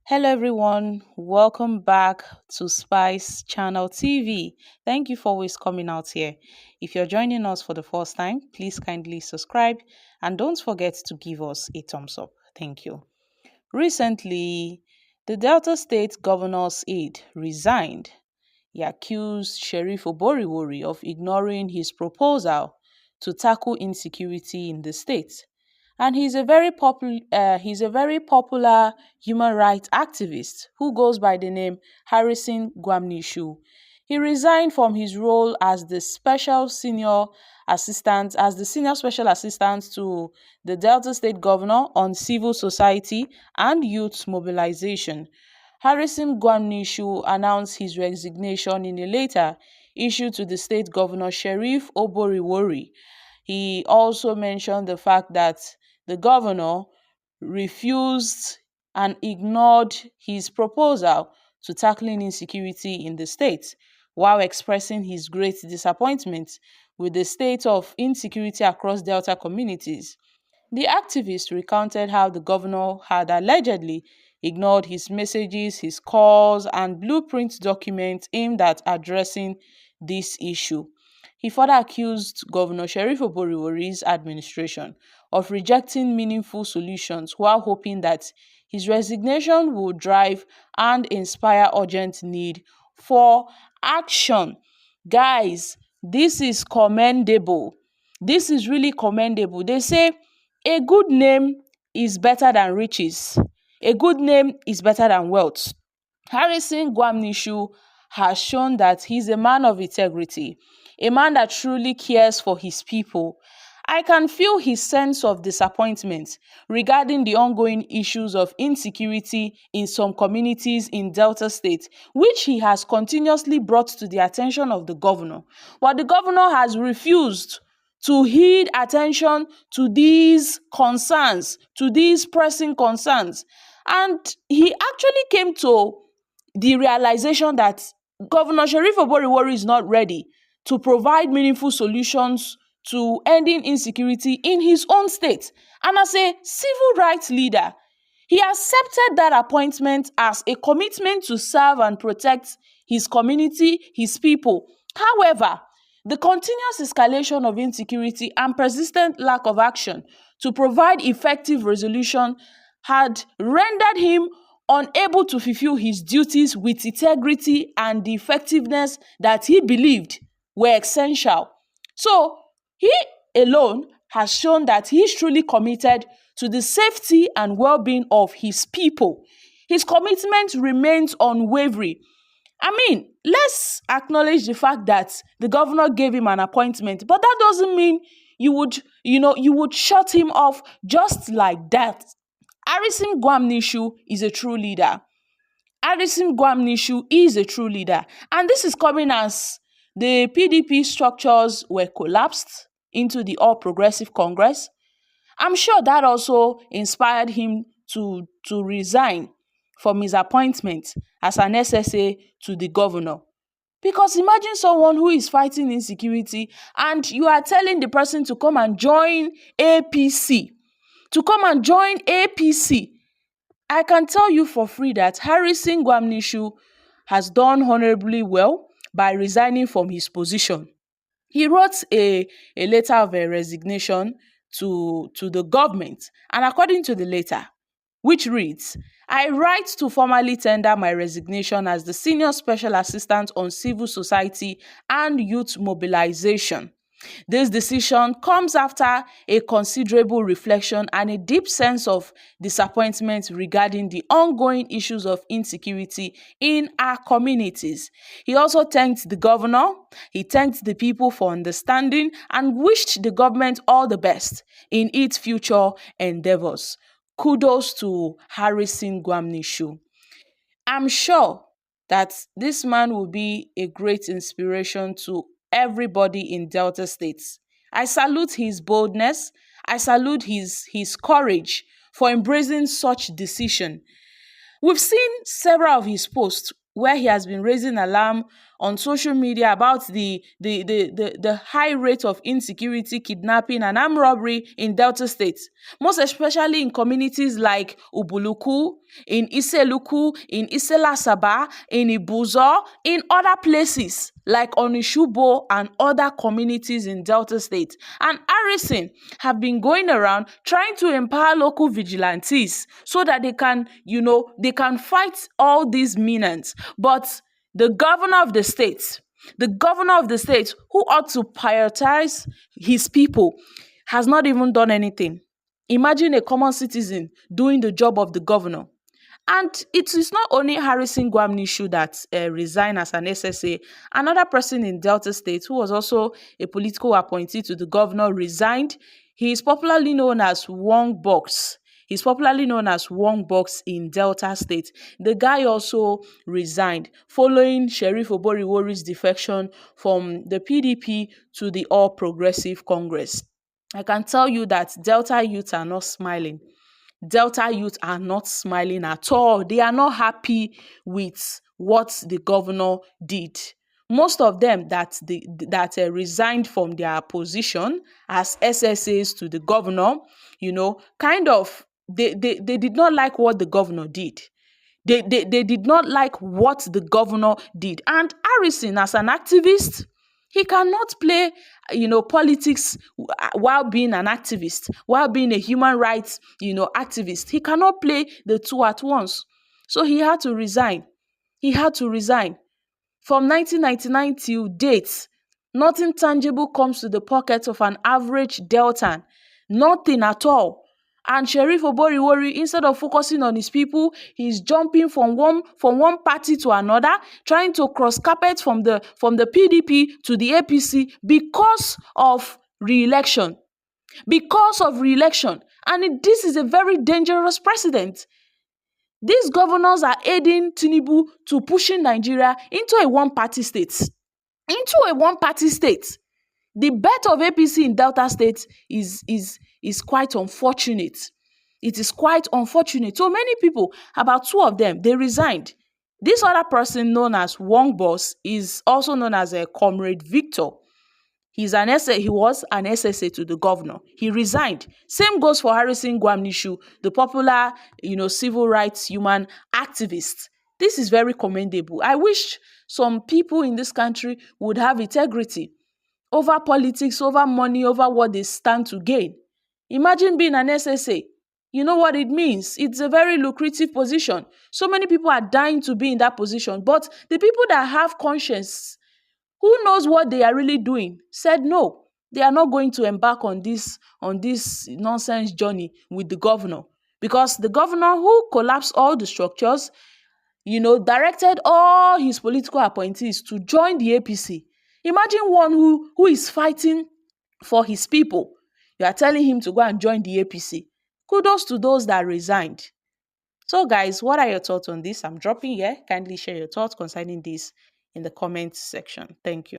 Hello everyone, welcome back to Spice Channel TV. Thank you for always coming out here. If you're joining us for the first time, please kindly subscribe and don't forget to give us a thumbs up. Thank you. Recently, the Delta State Governor's aide resigned. He accused Sheriff Oborevwori of ignoring his proposal to tackle insecurity in the state, and he's a very popular human rights activist who goes by the name Harrison Gwamnishu. He resigned from his role as the senior special assistant to the Delta State Governor on civil society and youth mobilization. Harrison Gwamnishu announced his resignation in a letter issued to the state governor Sheriff Oborevwori. He also mentioned the fact that the governor refused and ignored his proposal to tackling insecurity in the state, while expressing his great disappointment with the state of insecurity across Delta communities. The activist recounted how the governor had allegedly ignored his messages, his calls, and blueprint documents aimed at addressing this issue. He further accused Governor Sheriff Oborevwori's administration of rejecting meaningful solutions while hoping that his resignation would drive and inspire urgent need for action. Guys, this is commendable. This is really commendable. They say a good name is better than riches. A good name is better than wealth. Harrison Gwamnishu has shown that he's a man of integrity, a man that truly cares for his people. I can feel his sense of disappointment regarding the ongoing issues of insecurity in some communities in Delta State, which he has continuously brought to the attention of the governor. But the governor has refused to heed attention to these concerns, to these pressing concerns. And he actually came to the realization that Governor Sheriff Oborevwori is not ready to provide meaningful solutions to ending insecurity in his own state. And as a civil rights leader, he accepted that appointment as a commitment to serve and protect his community, his people. However, the continuous escalation of insecurity and persistent lack of action to provide effective resolution had rendered him unable to fulfill his duties with integrity and the effectiveness that he believed were essential. So, he alone has shown that he is truly committed to the safety and well-being of his people. His commitment remains unwavering. Let's acknowledge the fact that the governor gave him an appointment, but that doesn't mean you would shut him off just like that. Harrison Gwamnishu is a true leader. Harrison Gwamnishu is a true leader. And this is coming as the PDP structures were collapsed into the All Progressive Congress. I'm sure that also inspired him to resign from his appointment as an SSA to the governor. Because imagine someone who is fighting insecurity and you are telling the person to come and join APC. To come and join APC. I can tell you for free that Harrison Gwamnishu has done honorably well by resigning from his position. He wrote a letter of resignation to the government, and according to the letter, which reads, "I write to formally tender my resignation as the Senior Special Assistant on Civil Society and Youth Mobilization. This decision comes after a considerable reflection and a deep sense of disappointment regarding the ongoing issues of insecurity in our communities." He also thanked the governor, he thanked the people for understanding and wished the government all the best in its future endeavors. Kudos to Harrison Gwamnishu. I'm sure that this man will be a great inspiration to everybody in Delta States. I salute his boldness. I salute his courage for embracing such decision. We've seen several of his posts where he has been raising alarm on social media about the high rate of insecurity, kidnapping, and armed robbery in Delta State, most especially in communities like Ubuluku, in Iseluku, in Iselasaba, in Ibuzo, in other places like Onishubo and other communities in Delta State. And Harrison have been going around trying to empower local vigilantes so that they can, they can fight all these menace. But the governor of the state, who ought to prioritize his people, has not even done anything. Imagine a common citizen doing the job of the governor. And it is not only Harrison Gwamnishu that resigned as an SSA. Another person in Delta State who was also a political appointee to the governor resigned. He is popularly known as Wong Box. He's popularly known as Wong Box in Delta State. The guy also resigned following Sheriff Oborevwori's defection from the PDP to the All Progressive Congress. I can tell you that Delta youths are not smiling. Delta youth are not smiling at all. They are not happy with what the governor did. Most of them that resigned from their position as SSAs to the governor, they did not like what the governor did. They did not like what the governor did. And Harrison, as an activist, he cannot play, politics while being an activist, while being a human rights, activist. He cannot play the two at once. So he had to resign. From 1999 till date, nothing tangible comes to the pocket of an average Deltan. Nothing at all. And Sheriff Oborevwori, instead of focusing on his people, he's jumping from one party to another, trying to cross carpet from the PDP to the APC because of re-election. And this is a very dangerous precedent. These governors are aiding Tinubu to pushing Nigeria into a one-party state. The birth of APC in Delta State is quite unfortunate. It is quite unfortunate. So many people, about two of them, they resigned. This other person known as Wong Boss is also known as a Comrade Victor. He was an SSA to the governor. He resigned. Same goes for Harrison Gwamnishu, the popular, civil rights human activist. This is very commendable. I wish some people in this country would have integrity over politics, over money, over what they stand to gain. Imagine being an SSA. You know what it means. It's a very lucrative position. So many people are dying to be in that position. But the people that have conscience, who knows what they are really doing, said no. They are not going to embark on this nonsense journey with the governor. Because the governor who collapsed all the structures, directed all his political appointees to join the APC. Imagine one who is fighting for his people. You are telling him to go and join the APC. Kudos to those that resigned. So guys, what are your thoughts on this? I'm dropping here. Kindly share your thoughts concerning this in the comment section. Thank you.